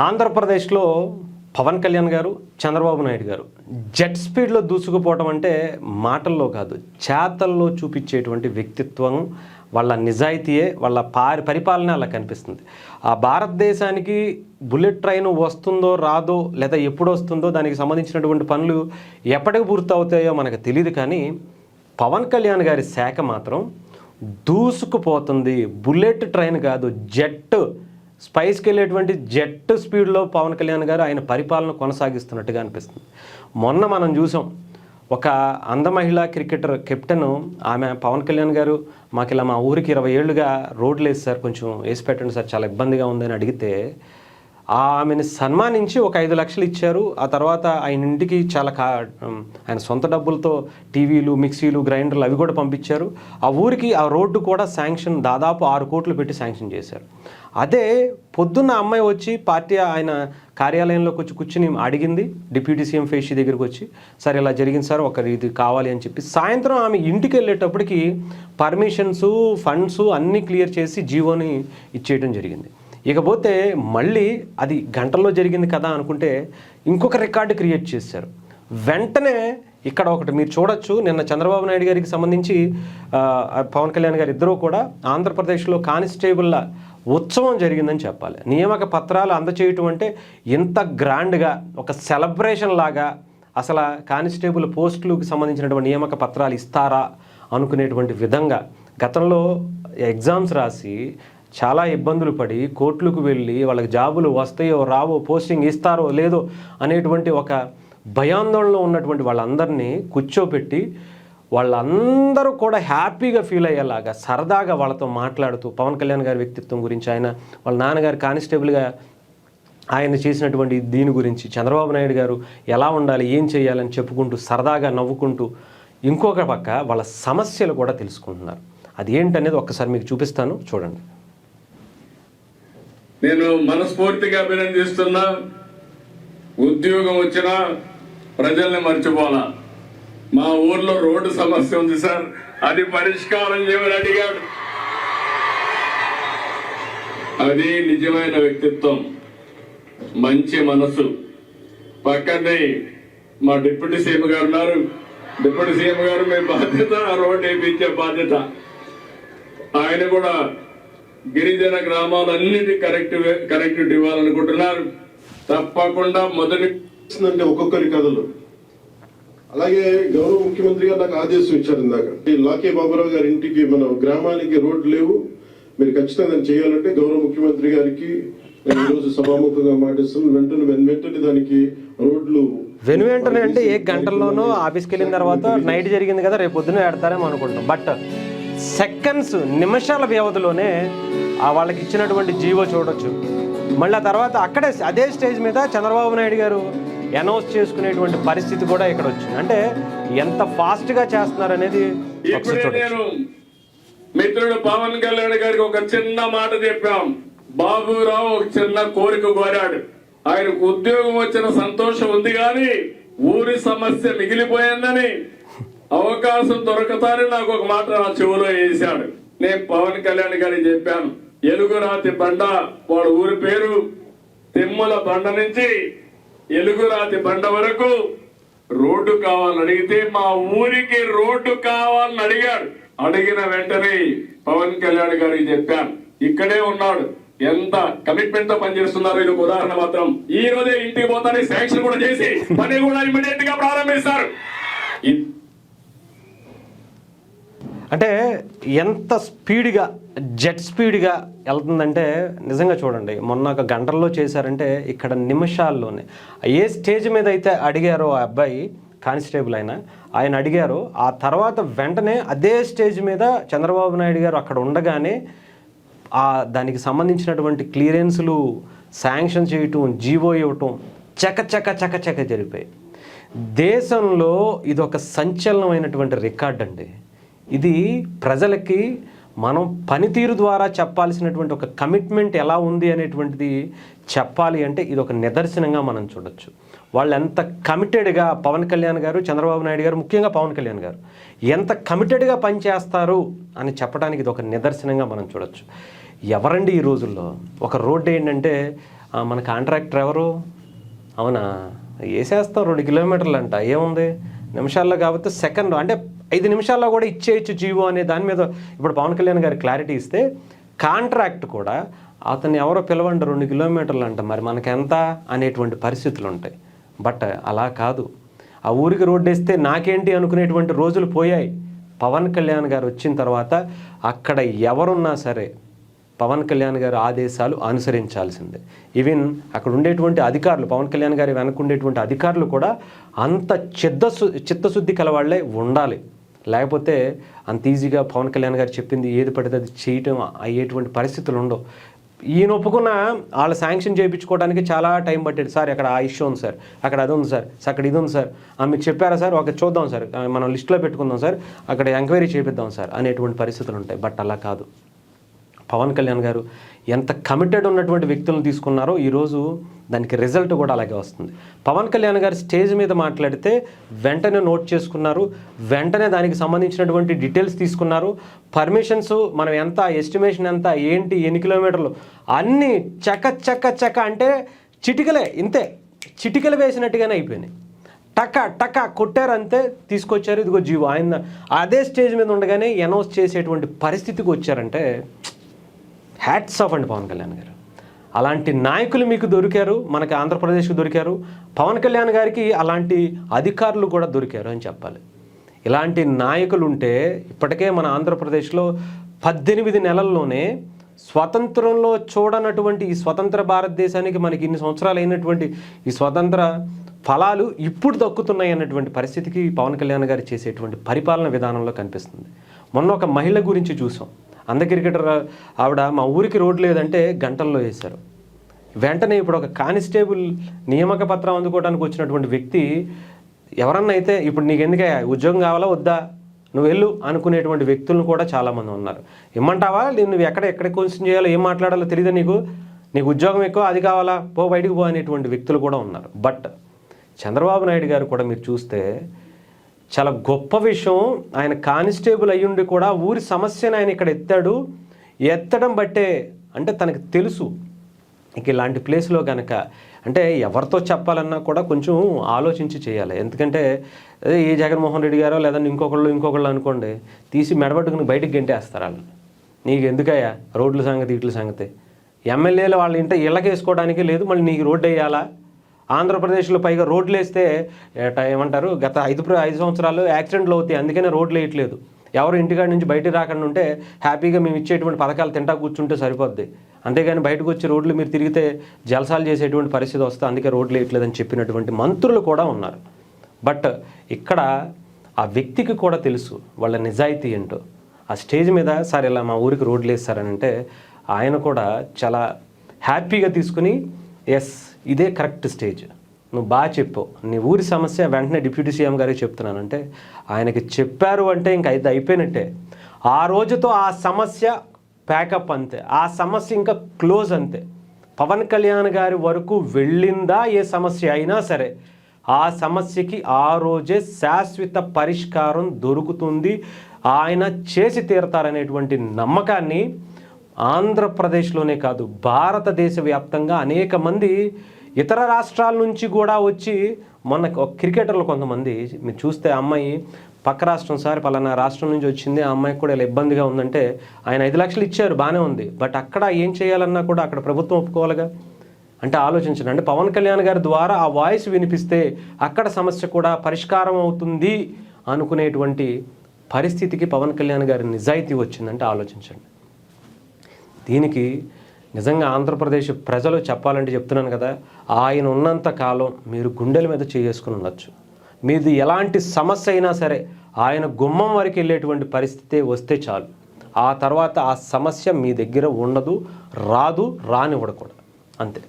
ఆంధ్రప్రదేశ్లో పవన్ కళ్యాణ్ గారు, చంద్రబాబు నాయుడు గారు జెట్ స్పీడ్లో దూసుకుపోవటం అంటే మాటల్లో కాదు, చేతల్లో చూపించేటువంటి వ్యక్తిత్వం, వాళ్ళ నిజాయితీయే, వాళ్ళ పరిపాలన అలా కనిపిస్తుంది. ఆ భారతదేశానికి బుల్లెట్ ట్రైన్ వస్తుందో రాదో, లేదా ఎప్పుడు వస్తుందో దానికి సంబంధించినటువంటి పనులు ఎప్పటికి పూర్తవుతాయో మనకు తెలియదు. కానీ పవన్ కళ్యాణ్ గారి శాఖ మాత్రం దూసుకుపోతుంది. బుల్లెట్ ట్రైన్ కాదు, జెట్ స్పైస్కి వెళ్ళేటువంటి జెట్ స్పీడ్లో పవన్ కళ్యాణ్ గారు ఆయన పరిపాలన కొనసాగిస్తున్నట్టుగా అనిపిస్తుంది. మొన్న మనం చూసాం, ఒక మహిళా క్రికెటర్ కెప్టెన్ ఆమె పవన్ కళ్యాణ్ గారు మాకు ఇలా మా ఊరికి 20 ఏళ్ళుగా రోడ్లు వేసి సార్, కొంచెం వేసి పెట్టండి సార్, చాలా ఇబ్బందిగా ఉందని అడిగితే ఆమెను సన్మానించి ఒక 5 లక్షలు ఇచ్చారు. ఆ తర్వాత ఆయన ఇంటికి చాలా ఆయన సొంత డబ్బులతో టీవీలు, మిక్సీలు, గ్రైండర్లు అవి కూడా పంపించారు. ఆ ఊరికి ఆ రోడ్డు కూడా శాంక్షన్ దాదాపు 6 కోట్లు పెట్టి శాంక్షన్ చేశారు. అదే పొద్దున్న అమ్మాయి వచ్చి పార్టీ ఆయన కార్యాలయంలోకి వచ్చి కూర్చుని అడిగింది, డిప్యూటీ సీఎం ఫేషి దగ్గరికి వచ్చి, సార్ ఇలా జరిగింది సార్, ఒక ఇది కావాలి అని చెప్పి సాయంత్రం ఆమె ఇంటికి వెళ్ళేటప్పటికి పర్మిషన్స్, ఫండ్స్ అన్నీ క్లియర్ చేసి జీవోని ఇచ్చేయడం జరిగింది. ఇకపోతే మళ్ళీ అది గంటల్లో జరిగింది కదా అనుకుంటే ఇంకొక రికార్డు క్రియేట్ చేశారు. వెంటనే ఇక్కడ ఒకటి మీరు చూడొచ్చు, నిన్న చంద్రబాబు నాయుడు గారికి సంబంధించి పవన్ కళ్యాణ్ గారు ఇద్దరూ కూడా ఆంధ్రప్రదేశ్లో కానిస్టేబుల్ల ఉత్సవం జరిగిందని చెప్పాలి. నియామక పత్రాలు అందచేయటం అంటే ఇంత గ్రాండ్గా ఒక సెలబ్రేషన్ లాగా, అసలు కానిస్టేబుల్ పోస్టులకు సంబంధించినటువంటి నియామక పత్రాలు ఇస్తారా అనుకునేటువంటి విధంగా గతంలో ఎగ్జామ్స్ రాసి చాలా ఇబ్బందులు పడి కోర్టులకు వెళ్ళి వాళ్ళకి జాబులు వస్తాయో రావో, పోస్టింగ్ ఇస్తారో లేదో అనేటువంటి ఒక భయాందోళనలో ఉన్నటువంటి వాళ్ళందరినీ కూర్చోపెట్టి వాళ్ళందరూ కూడా హ్యాపీగా ఫీల్ అయ్యేలాగా సరదాగా వాళ్ళతో మాట్లాడుతూ పవన్ కళ్యాణ్ గారి వ్యక్తిత్వం గురించి, ఆయన వాళ్ళ నాన్నగారు కానిస్టేబుల్గా ఆయన చేసినటువంటి దీని గురించి, చంద్రబాబు నాయుడు గారు ఎలా ఉండాలి, ఏం చేయాలని చెప్పుకుంటూ సరదాగా నవ్వుకుంటూ ఇంకొక పక్క వాళ్ళ సమస్యలు కూడా తెలుసుకుంటున్నారు. అది ఏంటనేది ఒక్కసారి మీకు చూపిస్తాను, చూడండి. నేను మనస్ఫూర్తిగా అభినందిస్తున్నా. ఉద్యోగం వచ్చినా ప్రజల్ని మర్చిపోలా. మా ఊర్లో రోడ్డు సమస్య ఉంది సార్, అది పరిష్కారం చేయమని అడిగాడు. అది నిజమైన వ్యక్తిత్వం, మంచి మనసు. పక్కనే మా డిప్యూటీ సీఎం గారు ఉన్నారు. డిప్యూటీ సీఎం గారు మీ బాధ్యత రోడ్డు వేయించే బాధ్యత. ఆయన కూడా గిరిజన గ్రామాలన్నిటి కనెక్టివిటీ ఇవ్వాలనుకుంటున్నారు. తప్పకుండా మొదటి అంటే ఒక్కొక్కరి కథలు. అలాగే గౌరవ ముఖ్యమంత్రి గారు నాకు ఆదేశం ఇచ్చారు ఇందాక, లాకే బాబురావు గారి ఇంటికి మన గ్రామానికి రోడ్లు లేవు, మీరు ఖచ్చితంగా దాన్ని చేయాలంటే గౌరవ ముఖ్యమంత్రి గారికి ఈరోజు సభాముఖంగా మాటిస్తున్నాను. వెంటనే దానికి రోడ్లు వెంటనే అంటే ఏ గంటల్లోనూ ఆఫీస్కి వెళ్ళిన తర్వాత నైట్ జరిగింది కదా, రేపు పొద్దున పెడతారేమో అనుకుంటాం. బట్ సెకండ్స్, నిమిషాల వ్యవధిలోనే వాళ్ళకి ఇచ్చినటువంటి జీవో చూడొచ్చు. మళ్ళీ తర్వాత అక్కడే అదే స్టేజ్ మీద చంద్రబాబు నాయుడు గారు అనౌన్స్ చేసుకునేటువంటి పరిస్థితి కూడా ఇక్కడ వచ్చింది. అంటే ఎంత ఫాస్ట్గా చేస్తున్నారు అనేది. నేను మిత్రుడు పవన్ కళ్యాణ్ గారికి ఒక చిన్న మాట చెప్పాం. బాబురావు ఒక చిన్న కోరిక కోరాడు. ఆయనకు ఉద్యోగం వచ్చిన సంతోషం ఉంది కానీ ఊరి సమస్య మిగిలిపోయిందని, అవకాశం దొరకతారని నాకు ఒక మాట నా చెవులో వేశాడు. నేను పవన్ కళ్యాణ్ గారికి చెప్పాను, ఎలుగురాతి బండ, వాడు ఊరి పేరు తిమ్మల బండ నుంచి ఎలుగురాతి బండ వరకు రోడ్డు కావాలని అడిగితే మా ఊరికి రోడ్డు కావాలని అడిగాడు. అడిగిన వెంటనే పవన్ కళ్యాణ్ గారికి చెప్పాను, ఇక్కడే ఉన్నాడు, ఎంత కమిట్మెంట్ తో పనిచేస్తున్నారు. ఇది ఉదాహరణ మాత్రం. ఈ రోజే ఇంటికి పోతానే శాంక్షన్ కూడా చేసి పని కూడా ఇమీడియట్ గా ప్రారంభిస్తారు. అంటే ఎంత స్పీడ్గా, జెట్ స్పీడ్గా వెళ్తుందంటే నిజంగా చూడండి. మొన్న ఒక గంటల్లో చేశారంటే ఇక్కడ నిమిషాల్లోనే ఏ స్టేజ్ మీద అయితే అడిగారో ఆ అబ్బాయి కానిస్టేబుల్ ఆయన అడిగారో, ఆ తర్వాత వెంటనే అదే స్టేజ్ మీద చంద్రబాబు నాయుడు గారు అక్కడ ఉండగానే దానికి సంబంధించినటువంటి క్లియరెన్సులు శాంక్షన్ చేయటం, జీవో ఇవ్వటం చక జరిపాయి. దేశంలో ఇది ఒక సంచలనమైనటువంటి రికార్డ్ అండి. ఇది ప్రజలకి మనం పనితీరు ద్వారా చెప్పాల్సినటువంటి ఒక కమిట్మెంట్ ఎలా ఉంది అనేటువంటిది చెప్పాలి అంటే ఇది ఒక నిదర్శనంగా మనం చూడొచ్చు. వాళ్ళు ఎంత కమిటెడ్గా పవన్ కళ్యాణ్ గారు, చంద్రబాబు నాయుడు గారు, ముఖ్యంగా పవన్ కళ్యాణ్ గారు ఎంత కమిటెడ్గా పనిచేస్తారు అని చెప్పడానికి ఇది ఒక నిదర్శనంగా మనం చూడొచ్చు. ఎవరండి ఈ రోజుల్లో ఒక రోడ్డు ఏంటంటే మన కాంట్రాక్టర్ ఎవరు? అవునా, వేసేస్తాం 2 కిలోమీటర్లు అంట, ఏముంది నిమిషాల్లో కాబట్టి సెకండ్ అంటే 5 నిమిషాల్లో కూడా ఇచ్చేయచ్చు జీవో అనే దాని మీద ఇప్పుడు పవన్ కళ్యాణ్ గారు క్లారిటీ ఇస్తే, కాంట్రాక్ట్ కూడా అతన్ని ఎవరో పిలవండి 2 కిలోమీటర్లు అంట, మరి మనకెంత అనేటువంటి పరిస్థితులు ఉంటాయి. బట్ అలా కాదు, ఆ ఊరికి రోడ్డు వేస్తే నాకేంటి అనుకునేటువంటి రోజులు పోయాయి. పవన్ కళ్యాణ్ గారు వచ్చిన తర్వాత అక్కడ ఎవరున్నా సరే పవన్ కళ్యాణ్ గారి ఆదేశాలు అనుసరించాల్సిందే. ఈవెన్ అక్కడ ఉండేటువంటి అధికారులు, పవన్ కళ్యాణ్ గారి వెనక ఉండేటువంటి అధికారులు కూడా అంత చిత్తశుద్ధి కలవాళ్లే ఉండాలి. లేకపోతే అంత ఈజీగా పవన్ కళ్యాణ్ గారు చెప్పింది ఏది పడితే అది చేయటం అయ్యేటువంటి పరిస్థితులు ఉండవు. ఈయన ఒప్పుకున్న వాళ్ళు శాంక్షన్ చేయించుకోవడానికి చాలా టైం పట్టేది. సార్ అక్కడ ఆ ఇష్యూ ఉంది సార్, అక్కడ అది ఉంది సార్, అక్కడ ఇది ఉంది సార్, మీకు చెప్పారా సార్, ఒక చూద్దాం సార్, మనం లిస్టులో పెట్టుకుందాం సార్, అక్కడ ఎంక్వైరీ చేపిద్దాం సార్ అనేటువంటి పరిస్థితులు ఉంటాయి. బట్ అలా కాదు. పవన్ కళ్యాణ్ గారు ఎంత కమిటెడ్ ఉన్నటువంటి వ్యక్తులను తీసుకున్నారో ఈరోజు దానికి రిజల్ట్ కూడా అలాగే వస్తుంది. పవన్ కళ్యాణ్ గారు స్టేజ్ మీద మాట్లాడితే వెంటనే నోట్ చేసుకున్నారు, వెంటనే దానికి సంబంధించినటువంటి డీటెయిల్స్ తీసుకున్నారు, పర్మిషన్స్ మనం ఎంత, ఎస్టిమేషన్ ఎంత, ఏంటి, ఎన్ని కిలోమీటర్లు అన్నీ చక్క అంటే చిటికలే, ఇంతే చిటికలు వేసినట్టుగానే అయిపోయినాయి. టకా కొట్టారు అంతే, తీసుకొచ్చారు, ఇదిగో జీవో. ఆయన అదే స్టేజ్ మీద ఉండగానే అనౌన్స్ చేసేటువంటి పరిస్థితికి వచ్చారంటే హ్యాట్స్ ఆఫ్ అండి పవన్ కళ్యాణ్ గారు. అలాంటి నాయకులు మీకు దొరికారు, మనకి ఆంధ్రప్రదేశ్కి దొరికారు. పవన్ కళ్యాణ్ గారికి అలాంటి అధికారులు కూడా దొరికారు అని చెప్పాలి. ఇలాంటి నాయకులు ఉంటే ఇప్పటికే మన ఆంధ్రప్రదేశ్లో 18 నెలల్లోనే స్వతంత్రంలో చూడనటువంటి ఈ స్వతంత్ర భారతదేశానికి మనకి ఇన్ని సంవత్సరాలు అయినటువంటి ఈ స్వతంత్ర ఫలాలు ఇప్పుడు దక్కుతున్నాయి అన్నటువంటి పరిస్థితికి పవన్ కళ్యాణ్ గారు చేసేటువంటి పరిపాలన విధానంలో కనిపిస్తుంది. మొన్న ఒక మహిళ గురించి చూసాం. క్రికెటర్ ఆవిడ మా ఊరికి రోడ్డు లేదంటే గంటల్లో వేశారు. వెంటనే ఇప్పుడు ఒక కానిస్టేబుల్ నియామక పత్రం అందుకోవడానికి వచ్చినటువంటి వ్యక్తి ఎవరన్నా అయితే ఇప్పుడు నీకు ఎందుకే ఉద్యోగం కావాలా వద్దా, నువ్వు వెళ్ళు అనుకునేటువంటి వ్యక్తులను కూడా చాలామంది ఉన్నారు. ఇమ్మంటావా, నువ్వు ఎక్కడ క్వశ్చన్ చేయాలో, ఏం మాట్లాడాలో తెలియదా నీకు ఉద్యోగం ఎక్కువ, అది కావాలా, బయటికి పో అనేటువంటి వ్యక్తులు కూడా ఉన్నారు. బట్ చంద్రబాబు నాయుడు గారు కూడా మీరు చూస్తే చాలా గొప్ప విషయం, ఆయన కానిస్టేబుల్ అయ్యుండి కూడా ఊరి సమస్యను ఆయన ఇక్కడ ఎత్తడం బట్టే అంటే తనకు తెలుసు ఇక ఇలాంటి ప్లేస్లో కనుక అంటే ఎవరితో చెప్పాలన్నా కూడా కొంచెం ఆలోచించి చేయాలి. ఎందుకంటే అదే ఏ జగన్మోహన్ రెడ్డి గారో లేదంటే ఇంకొకళ్ళు అనుకోండి, తీసి మెడబట్టుకుని బయటకు గెంటేస్తారు వాళ్ళు. నీకు ఎందుకయ్యా రోడ్ల సంగతి, ఇట్ల సంగతి, ఎమ్మెల్యేలు వాళ్ళ ఇంట ఇళ్ళకేసుకోవడానికి లేదు, మళ్ళీ నీకు రోడ్డు వేయాలా? ఆంధ్రప్రదేశ్లో పైగా రోడ్లు వేస్తే ఏమంటారు, గత 5 సంవత్సరాలు యాక్సిడెంట్లు అవుతాయి, అందుకనే రోడ్లు వేయట్లేదు. ఎవరు ఇంటికాడ నుంచి బయటికి రాకుండా ఉంటే హ్యాపీగా మేము ఇచ్చేటువంటి పథకాలు తింటా కూర్చుంటే సరిపోద్ది, అంతేగాని బయటకు వచ్చి రోడ్లు మీరు తిరిగితే జలసాలు చేసేటువంటి పరిస్థితి వస్తే అందుకే రోడ్లు వేయట్లేదని చెప్పినటువంటి మంత్రులు కూడా ఉన్నారు. బట్ ఇక్కడ ఆ వ్యక్తికి కూడా తెలుసు వాళ్ళ నిజాయితీ ఏంటో. ఆ స్టేజ్ మీద సార్ ఇలా మా ఊరికి రోడ్లు వేస్తారనంటే ఆయన కూడా చాలా హ్యాపీగా తీసుకుని ఎస్ ఇదే కరెక్ట్ స్టేజ్, నువ్వు బాగా చెప్పావు, నీ ఊరి సమస్య వెంటనే డిప్యూటీ సీఎం గారికి చెప్తున్నానంటే ఆయనకి చెప్పారు అంటే ఇంక ఇది అయిపోయినట్టే. ఆ రోజుతో ఆ సమస్య ప్యాకప్ అంతే, ఆ సమస్య ఇంకా క్లోజ్ అంతే. పవన్ కళ్యాణ్ గారి వరకు వెళ్ళిందా ఏ సమస్య అయినా సరే ఆ సమస్యకి ఆ రోజే శాశ్వత పరిష్కారం దొరుకుతుంది, ఆయన చేసి తీరతారనేటువంటి నమ్మకాన్ని ఆంధ్రప్రదేశ్లోనే కాదు భారతదేశ వ్యాప్తంగా అనేక మంది ఇతర రాష్ట్రాల నుంచి కూడా వచ్చి, మొన్న క్రికెటర్లు కొంతమంది మీరు చూస్తే అమ్మాయి పక్క రాష్ట్రం, సార్ పలానా రాష్ట్రం నుంచి వచ్చింది, ఆ అమ్మాయికి కూడా ఇలా ఇబ్బందిగా ఉందంటే ఆయన 5 లక్షలు ఇచ్చారు, బాగానే ఉంది. బట్ అక్కడ ఏం చేయాలన్నా కూడా అక్కడ ప్రభుత్వం ఒప్పుకోవాలిగా. అంటే ఆలోచించండి, అంటే పవన్ కళ్యాణ్ గారి ద్వారా ఆ వాయిస్ వినిపిస్తే అక్కడ సమస్య కూడా పరిష్కారం అవుతుంది అనుకునేటువంటి పరిస్థితికి పవన్ కళ్యాణ్ గారి నిజాయితీ వచ్చిందంటే ఆలోచించండి. దీనికి నిజంగా ఆంధ్రప్రదేశ్ ప్రజలు చెప్పాలంటే చెప్తున్నాను కదా, ఆయన ఉన్నంత కాలం మీరు గుండెల మీద చేసుకుని ఉండొచ్చు. మీది ఎలాంటి సమస్య అయినా సరే ఆయన గుమ్మం వరకు వెళ్ళేటువంటి పరిస్థితి వస్తే చాలు, ఆ తర్వాత ఆ సమస్య మీ దగ్గర ఉండదు, రానివ్వకూడదు, అంతే.